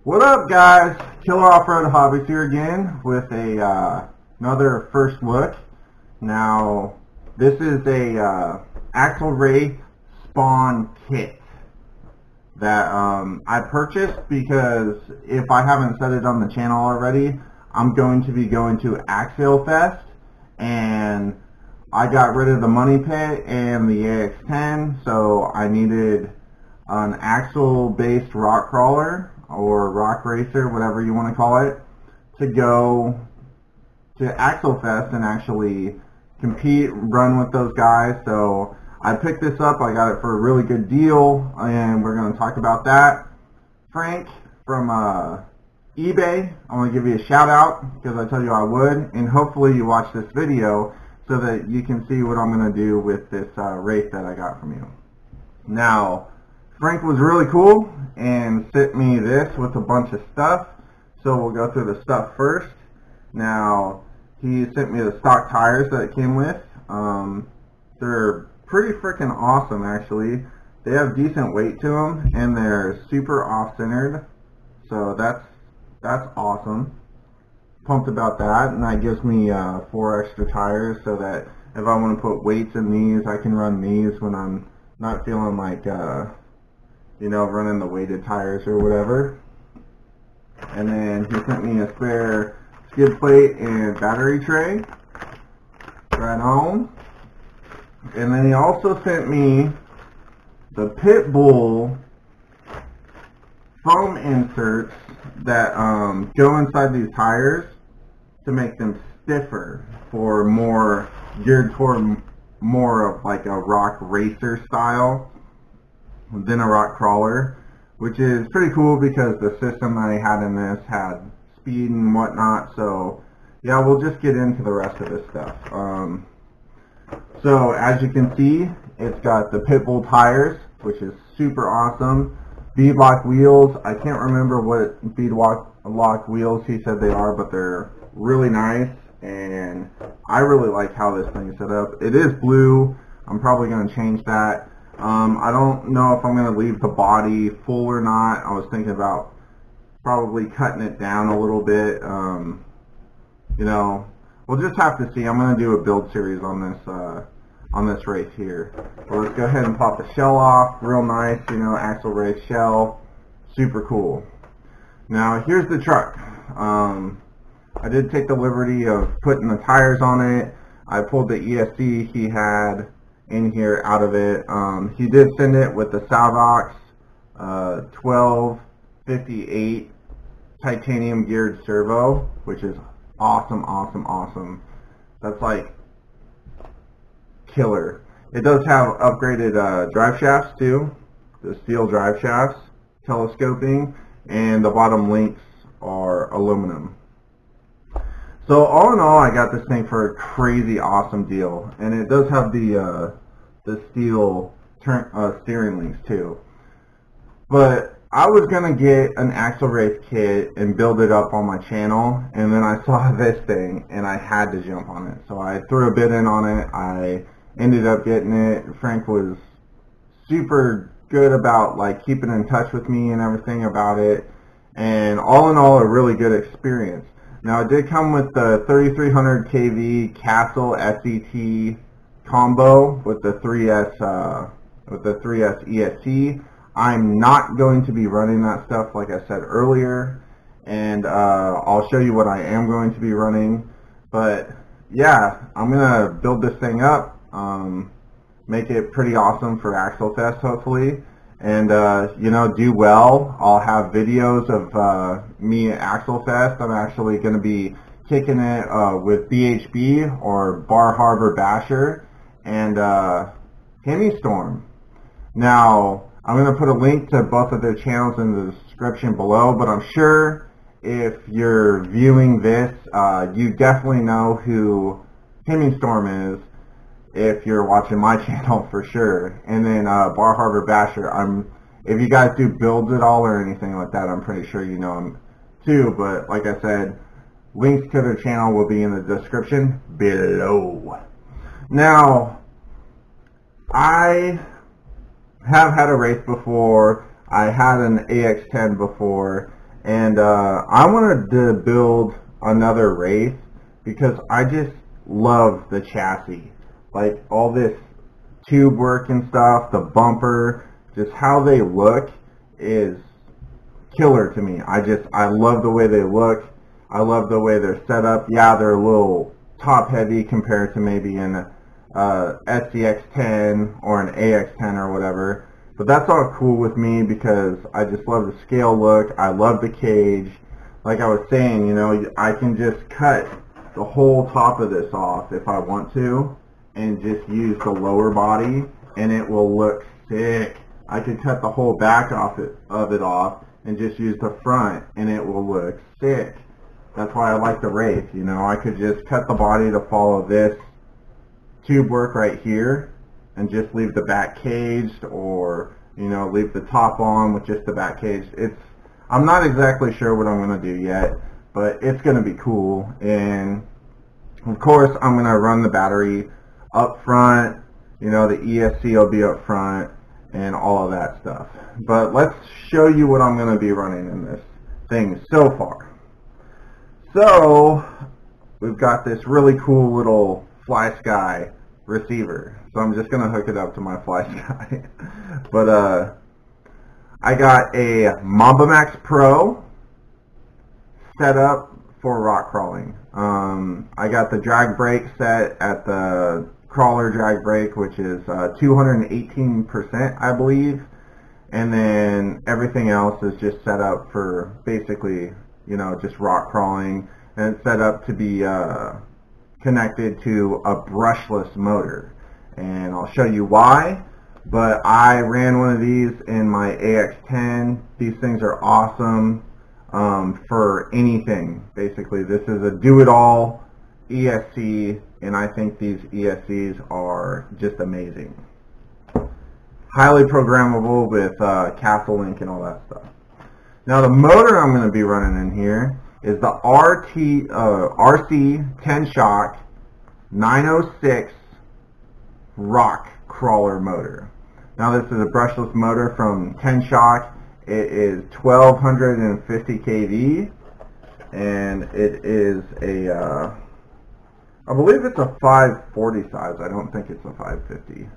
What up, guys? Killer Off-Road Hobbies here again with another first look. Now, this is a Axial Wraith Spawn Kit that I purchased because if I haven't said it on the channel already, I'm going to be going to AxialFest, and I got rid of the money pit and the AX10, so I needed an axle-based rock crawler or rock racer, whatever you want to call it, to go to AxialFest and actually compete, run with those guys. So I picked this up. I got it for a really good deal, and we're going to talk about that. Frank from eBay, I want to give you a shout out because I told you I would, and hopefully you watch this video so that you can see what I'm going to do with this Wraith that I got from you. Now, Frank was really cool and sent me this with a bunch of stuff, so we'll go through the stuff first. Now, he sent me the stock tires that it came with. They're pretty freaking awesome, actually. They have decent weight to them, and they're super off-centered, so that's awesome. Pumped about that, and that gives me 4 extra tires so that if I want to put weights in these, I can run these when I'm not feeling like you know, running the weighted tires or whatever. And then he sent me a spare skid plate and battery tray. Right on. And then he also sent me the Pitbull foam inserts that go inside these tires to make them stiffer, for more geared toward more of like a rock racer style than a rock crawler, which is pretty cool because the system that I had in this had speed and whatnot. So yeah, we'll just get into the rest of this stuff. So as you can see, it's got the Pitbull tires, which is super awesome. Beadlock wheels. I can't remember what beadlock wheels he said they are, but they're really nice, and I really like how this thing is set up. It is blue. I'm probably going to change that. I don't know if I'm going to leave the body full or not. I was thinking about probably cutting it down a little bit. You know, we'll just have to see. I'm going to do a build series on this race here. So let's go ahead and pop the shell off. Real nice, you know, Axial Wraith shell. Super cool. Now here's the truck. I did take the liberty of putting the tires on it. I pulled the ESC he had in here out of it. He did send it with the Salvox 1258 titanium geared servo, which is awesome. That's like killer. It does have upgraded drive shafts too, the steel drive shafts, telescoping, and the bottom links are aluminum. So all in all, I got this thing for a crazy awesome deal, and it does have the steel steering links too. But I was gonna get an Axial Wraith kit and build it up on my channel, and then I saw this thing and I had to jump on it. So I threw a bid in on it. I ended up getting it. Frank was super good about like keeping in touch with me and everything about it, and all in all, a really good experience. Now, it did come with the 3300 kV Castle SET combo with the 3S ESC. I'm not going to be running that stuff, like I said earlier, and I'll show you what I am going to be running. But yeah, I'm gonna build this thing up, make it pretty awesome for AxialFest, hopefully, and you know, do well. I'll have videos of me at AxialFest. I'm actually going to be kicking it with BHB or Bar Harbor Basher and Hemi Storm. Now, I'm going to put a link to both of their channels in the description below, but I'm sure if you're viewing this, you definitely know who Hemi Storm is, if you're watching my channel for sure. And then Bar Harbor Basher, if you guys do builds at all or anything like that, I'm pretty sure you know him too. But like I said, links to their channel will be in the description below. Now, I have had a Wraith before. I had an AX10 before, And I wanted to build another Wraith because I just love the chassis. Like all this tube work and stuff, the bumper, just how they look is killer to me. I love the way they look. I love the way they're set up. Yeah, they're a little top heavy compared to maybe an SCX-10 or an AX-10 or whatever. But that's all cool with me because I just love the scale look. I love the cage. Like I was saying, you know, I can just cut the whole top of this off if I want to and just use the lower body and it will look sick. I could cut the whole back of it off and just use the front and it will look sick. That's why I like the Wraith, you know. I could just cut the body to follow this tube work right here and just leave the back caged, or, you know, leave the top on with just the back caged. I'm not exactly sure what I'm going to do yet, but it's going to be cool. And of course I'm going to run the battery up front, you know, the ESC will be up front and all of that stuff. But let's show you what I'm going to be running in this thing so far. So we've got this really cool little Fly Sky receiver. So I'm just going to hook it up to my Fly Sky. But I got a Mamba Max Pro set up for rock crawling. I got the drag brake set at the crawler drag brake, which is 218%, I believe. And then everything else is just set up for basically, you know, just rock crawling. And it's set up to be connected to a brushless motor. And I'll show you why. But I ran one of these in my AX-10. These things are awesome for anything, basically. This is a do-it-all ESC, and I think these ESCs are just amazing. Highly programmable with Castle Link and all that stuff. Now the motor I'm going to be running in here is the RC 10 shock 906 rock crawler motor. Now this is a brushless motor from 10 shock. It is 1250 kV and it is a I believe it's a 540 size. I don't think it's a 550.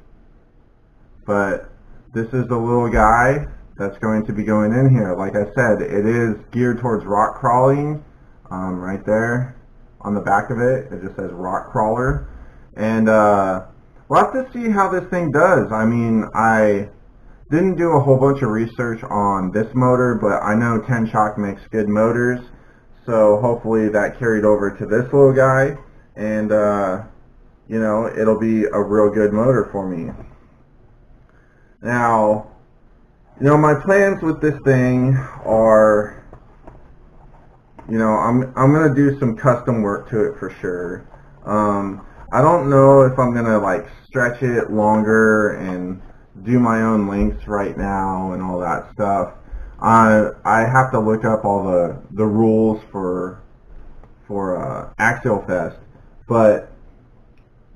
But this is the little guy that's going to be going in here. Like I said, it is geared towards rock crawling. Right there on the back of it, it just says rock crawler. And we'll have to see how this thing does. I mean, I didn't do a whole bunch of research on this motor, but I know 10 shock makes good motors. So hopefully that carried over to this little guy. And, you know, it'll be a real good motor for me. Now, you know, my plans with this thing are, you know, I'm going to do some custom work to it for sure. I don't know if I'm going to, like, stretch it longer and do my own links right now and all that stuff. I have to look up all the rules for AxialFest. But,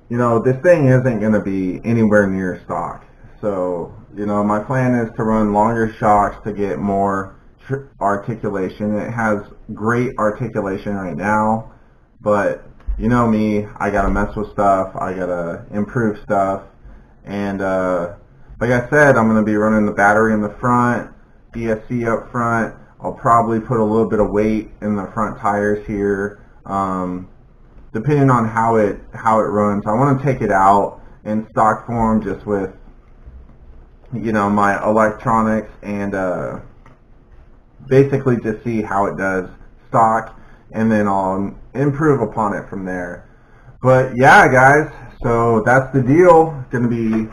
you know, this thing isn't going to be anywhere near stock. So, you know, my plan is to run longer shocks to get more articulation. It has great articulation right now, but you know me, I gotta mess with stuff, I gotta improve stuff, and like I said, I'm gonna be running the battery in the front, ESC up front. I'll probably put a little bit of weight in the front tires here, depending on how it runs. I want to take it out in stock form just with, you know, my electronics and basically just see how it does stock, and then I'll improve upon it from there. But yeah, guys, so that's the deal. Going to be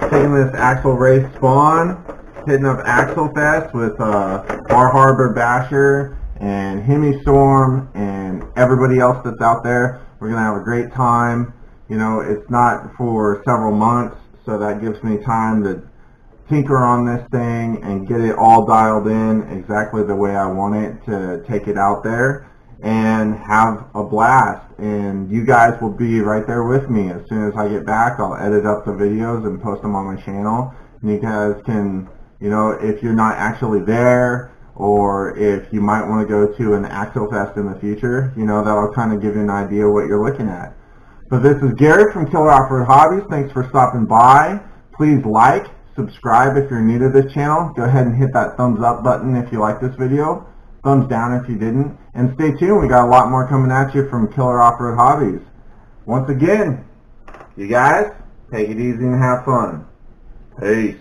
taking this Axial Wraith Spawn, hitting up AxialFest with Bar Harbor Basher and Hemi Storm and everybody else that's out there. We're going to have a great time. You know, it's not for several months, so that gives me time to tinker on this thing and get it all dialed in exactly the way I want it to take it out there and have a blast. And you guys will be right there with me. As soon as I get back, I'll edit up the videos and post them on my channel, and you guys can, you know, if you're not actually there or if you might want to go to an AxialFest in the future, you know, that'll kind of give you an idea what you're looking at. But this is Gary from Killer Off-Road Hobbies. Thanks for stopping by. Please like, subscribe if you're new to this channel. Go ahead and hit that thumbs up button if you like this video. Thumbs down if you didn't. And stay tuned. We got a lot more coming at you from Killer Off-Road Hobbies. Once again, you guys, take it easy and have fun. Peace.